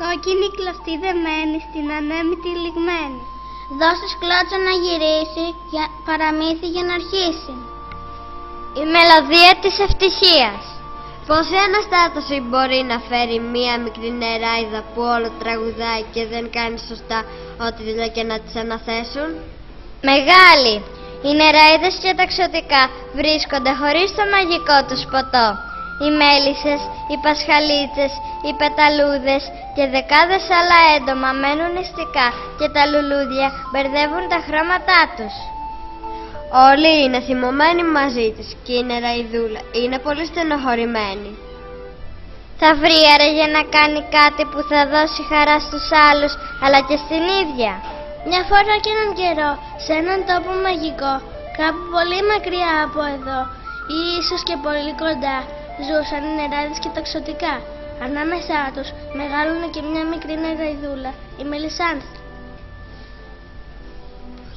Κόκκινη κλωστή δεμένη στην ανέμητη λιγμένη. Δώσε κλώτσο να γυρίσει, παραμύθι για να αρχίσει. Η μελωδία της ευτυχίας. Πως η αναστάτωση μπορεί να φέρει μία μικρή νεράιδα που όλο τραγουδάει και δεν κάνει σωστά ό,τι δουλειά και να τις αναθέσουν? Μεγάλη. Οι νεράιδες και τα ξωτικά βρίσκονται χωρίς το μαγικό τους ποτό. Οι μέλισσες, οι πασχαλίτσες, οι πεταλούδες και δεκάδες άλλα έντομα μένουν νηστικά και τα λουλούδια μπερδεύουν τα χρώματά τους. Όλοι είναι θυμωμένοι μαζί της και η νεραϊδούλα είναι πολύ στενοχωρημένη. Θα βρει άραγε να κάνει κάτι που θα δώσει χαρά στους άλλους αλλά και στην ίδια? Μια φορά και έναν καιρό, σε έναν τόπο μαγικό, κάπου πολύ μακριά από εδώ ή ίσως και πολύ κοντά, ζούσαν οι νεράιδες και τα ξωτικά. Ανάμεσά τους μεγάλωνε και μια μικρή νεραϊδούλα, η Μελισσάνθη.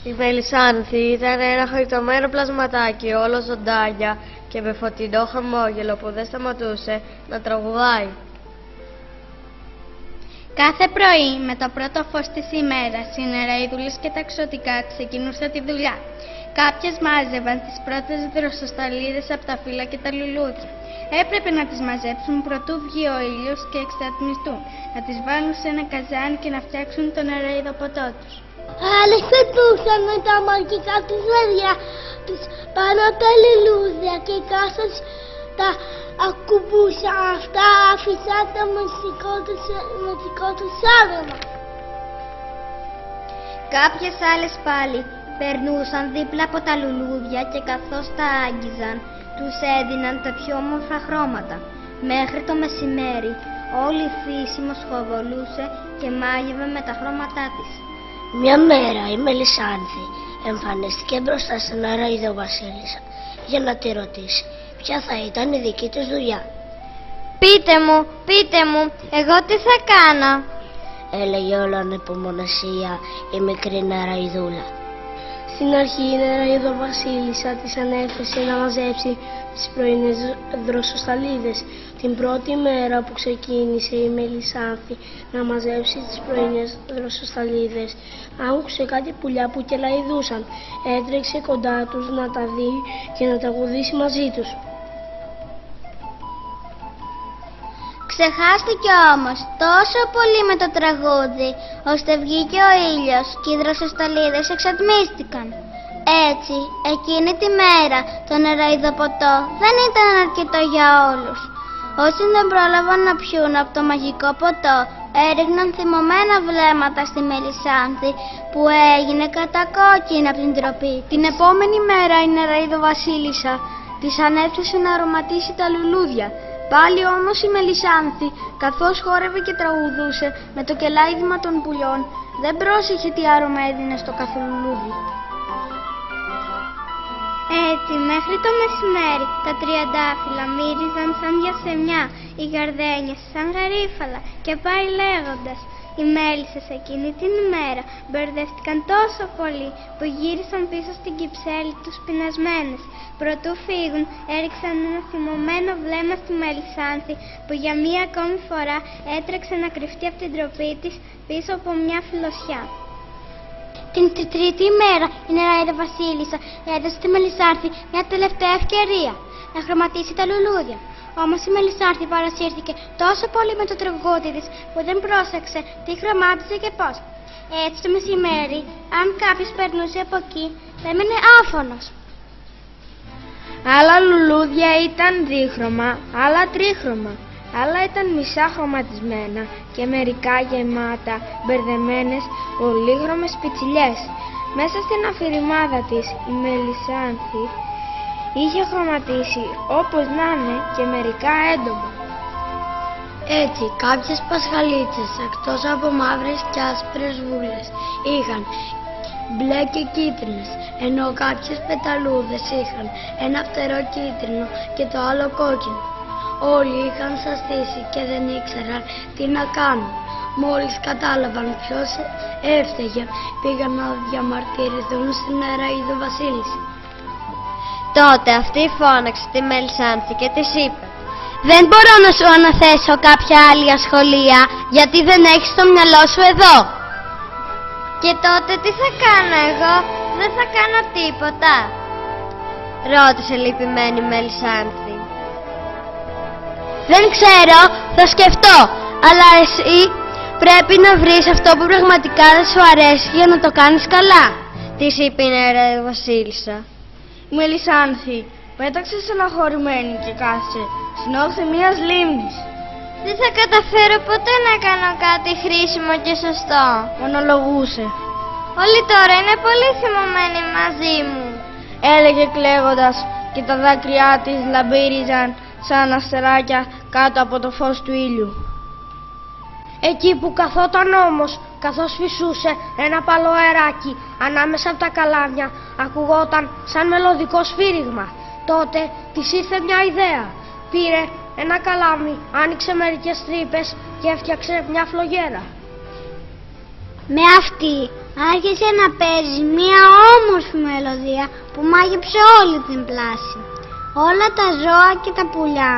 Η Μελισσάνθη ήταν ένα χαριτωμένο πλασματάκι, όλο ζωντάνια και με φωτεινό χαμόγελο που δεν σταματούσε να τραγουδάει. Κάθε πρωί με το πρώτο φως της ημέρας οι νεραϊδούλες και τα ξωτικά ξεκινούσαν τη δουλειά. Κάποιες μάζευαν τις πρώτες δροσοσταλίδες από τα φύλλα και τα λουλούδια. Έπρεπε να τις μαζέψουν προτού βγει ο ήλιος και εξατμιστούν, να τις βάλουν σε ένα καζάνι και να φτιάξουν το νεραϊδοποτό τους. Άλλες πετούσαν τα μαγικά της παιδιά τους πάνω τα λουλούδια και καθώς τα ακουμπούσαν αυτά άφησαν το μουσικό τους άδωμα. Κάποιες άλλες πάλι περνούσαν δίπλα από τα λουλούδια και καθώς τα άγγιζαν τους έδιναν τα πιο όμορφα χρώματα. Μέχρι το μεσημέρι όλη η φύση μοσχοβολούσε και μάγευε με τα χρώματά της. Μια μέρα η Μελισσάνθη εμφανίστηκε μπροστά στην νεράιδο βασίλισσα για να τη ρωτήσει ποια θα ήταν η δική της δουλειά. Πείτε μου, εγώ τι θα κάνω? Έλεγε όλο ανυπομονησία η μικρή νεραϊδούλα. Στην αρχή η νεράιδο βασίλισσα της ανέθεσε να μαζέψει τις πρωινές δροσοσταλίδες. Την πρώτη μέρα που ξεκίνησε η Μελισσάνθη να μαζέψει τις πρωινές δροσοσταλίδες, άκουσε κάτι πουλιά που κελαηδούσαν. Έτρεξε κοντά τους να τα δει και να τραγουδήσει μαζί τους. Ξεχάστηκε όμως τόσο πολύ με το τραγούδι, ώστε βγήκε ο ήλιος και οι δροσοσταλίδες εξατμίστηκαν. Έτσι, εκείνη τη μέρα το νεραϊδοποτό δεν ήταν αρκετό για όλους. Όσοι δεν πρόλαβαν να πιούν από το μαγικό ποτό, έριχναν θυμωμένα βλέμματα στη Μελισσάνθη που έγινε κατακόκκινη από την τροπή. Την επόμενη μέρα η νεράιδο βασίλισσα της ανέθεσε να αρωματίσει τα λουλούδια. Πάλι όμως η Μελισσάνθη, καθώς χόρευε και τραγουδούσε με το κελάιδημα των πουλιών, δεν πρόσεχε τι άρωμα έδινε στο κάθε λουλούδι. Έτσι, μέχρι το μεσημέρι, τα τριαντάφυλλα μύριζαν σαν διασεμιά, οι γαρδένιες σαν γαρίφαλα και πάει λέγοντας. Οι μέλισσες εκείνη την ημέρα μπερδεύτηκαν τόσο πολύ που γύρισαν πίσω στην Κυψέλη τους πεινασμένες. Προτού φύγουν έριξαν ένα θυμωμένο βλέμμα στη Μελισσάνθη που για μία ακόμη φορά έτρεξε να κρυφτεί από την τροπή της πίσω από μια φιλοσιά. Την τρίτη ημέρα η νεράιδο βασίλισσα έδωσε στη Μελισσάνθη μια τελευταία ευκαιρία να χρωματίσει τα λουλούδια. Όμως η Μελισσάνθη παρασύρθηκε τόσο πολύ με το τραγούδι της που δεν πρόσεξε τι χρωμάτισε και πώς. Έτσι το μεσημέρι, αν κάποιος περνούσε από εκεί, θα έμενε άφωνος. Άλλα λουλούδια ήταν δίχρωμα, άλλα τρίχρωμα, άλλα ήταν μισά χρωματισμένα και μερικά γεμάτα, μπερδεμένες, πολύχρωμες πιτσιλιές. Μέσα στην αφηρημάδα της η Μελισσάνθη είχε χρωματίσει όπως να είναι και μερικά έντομα. Έτσι κάποιες πασχαλίτσες εκτός από μαύρες και άσπρες βούλες είχαν μπλε και κίτρινες, ενώ κάποιες πεταλούδες είχαν ένα φτερό κίτρινο και το άλλο κόκκινο. Όλοι είχαν σαστήσει και δεν ήξεραν τι να κάνουν. Μόλις κατάλαβαν ποιος έφταιγε, πήγαν να διαμαρτυρηθούν στην νεράιδο βασίλισσα. Τότε αυτή φώναξε τη Μελισσάνθη και της είπε: Δεν μπορώ να σου αναθέσω κάποια άλλη ασχολία, γιατί δεν έχεις το μυαλό σου εδώ. Και τότε τι θα κάνω εγώ? Δεν θα κάνω τίποτα, ρώτησε λυπημένη η Μελισάνθη. Δεν ξέρω, θα σκεφτώ, αλλά εσύ πρέπει να βρεις αυτό που πραγματικά δεν σου αρέσει για να το κάνεις καλά, της είπε η νεαρά βασίλισσα. Η Μελισάνθη πέταξε στεναχωρημένη και κάθισε στην όχθη μιας λίμνης. Δεν θα καταφέρω ποτέ να κάνω κάτι χρήσιμο και σωστό, μονολογούσε. Όλοι τώρα είναι πολύ θυμωμένοι μαζί μου, έλεγε κλαίγοντας, και τα δάκρυά της λαμπύριζαν σαν αστεράκια κάτω από το φως του ήλιου. Εκεί που καθόταν όμως, καθώς φυσούσε ένα παλαιό αεράκι ανάμεσα από τα καλάμια, ακουγόταν σαν μελωδικό σφύριγμα. Τότε της ήρθε μια ιδέα. Πήρε ένα καλάμι, άνοιξε μερικές τρύπες και έφτιαξε μια φλογέρα. Με αυτή άρχισε να παίζει μια όμορφη μελωδία που μάγεψε όλη την πλάση. Όλα τα ζώα και τα πουλιά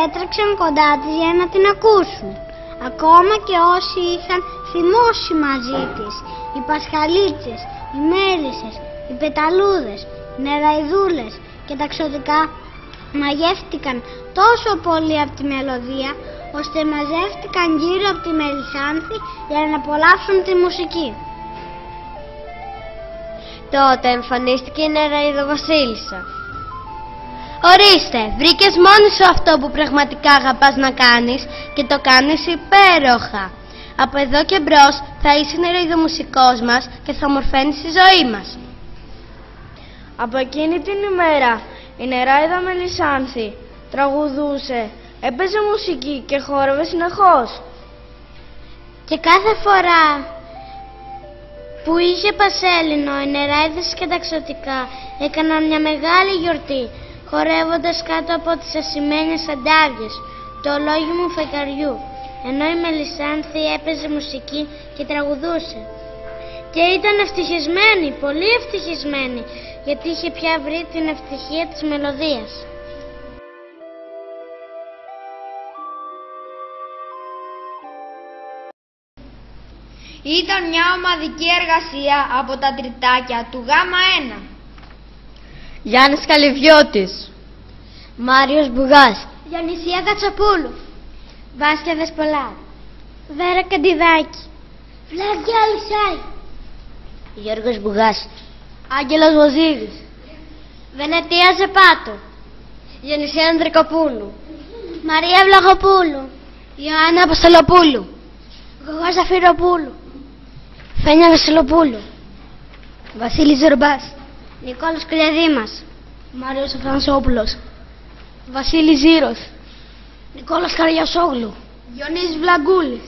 έτρεξαν κοντά της για να την ακούσουν. Ακόμα και όσοι είχαν θυμώσει μαζί της, οι πασχαλίτσες, οι μέλισσες, οι πεταλούδες, οι νεραϊδούλες και τα ξωτικά, μαγεύτηκαν τόσο πολύ από τη μελωδία, ώστε μαζεύτηκαν γύρω από τη Μελισάνθη για να απολαύσουν τη μουσική. Τότε εμφανίστηκε η νεραϊδοβασίλισσα. Ορίστε, βρήκες μόνη σου αυτό που πραγματικά αγαπάς να κάνεις και το κάνεις υπέροχα. Από εδώ και μπρος θα είσαι νεραϊδομουσικός μας και θα ομορφαίνεις τη ζωή μας. Από εκείνη την ημέρα η νεράιδα Μελισάνθη τραγουδούσε, έπαιζε μουσική και χόρευε συνεχώς. Και κάθε φορά που είχε Πασέλινο, οι νεράιδες και τα ξωτικά έκαναν μια μεγάλη γιορτή, χορεύοντας κάτω από τις ασημένιες αντάβιες του ολόγιμου φεγγαριού, ενώ η Μελισάνθη έπαιζε μουσική και τραγουδούσε. Και ήταν ευτυχισμένη, πολύ ευτυχισμένη, γιατί είχε πια βρει την ευτυχία της μελωδίας. Ήταν μια ομαδική εργασία από τα τριτάκια του Γ1. Γιάννης Καλυβιώτης, Μάριος Μπουγάς, Διονυσία Κατσοπούλου, Βάσια Δεσπολά, Βέρα Καντιδάκη, Βλάντια Αλυσάη, Γιώργος Μπουγάς, Άγγελος Βοζίδης, Βενετία Ζεπάτο, Διονυσία Ανδρικοπούλου, Μαρία Βλαχοπούλου, Ιωάννα Αποστολοπούλου, Γογό Ζαφυροπούλου, Φένια Βασιλοπούλου, Βασίλης Ζορμπάς, Νικόλος Κουλιαδήμας, Μάριος Αφρανσόπουλος, Βασίλης Ζήρος, Νικόλας Καριασόγλου, Διονύσης Βλαγκούλης,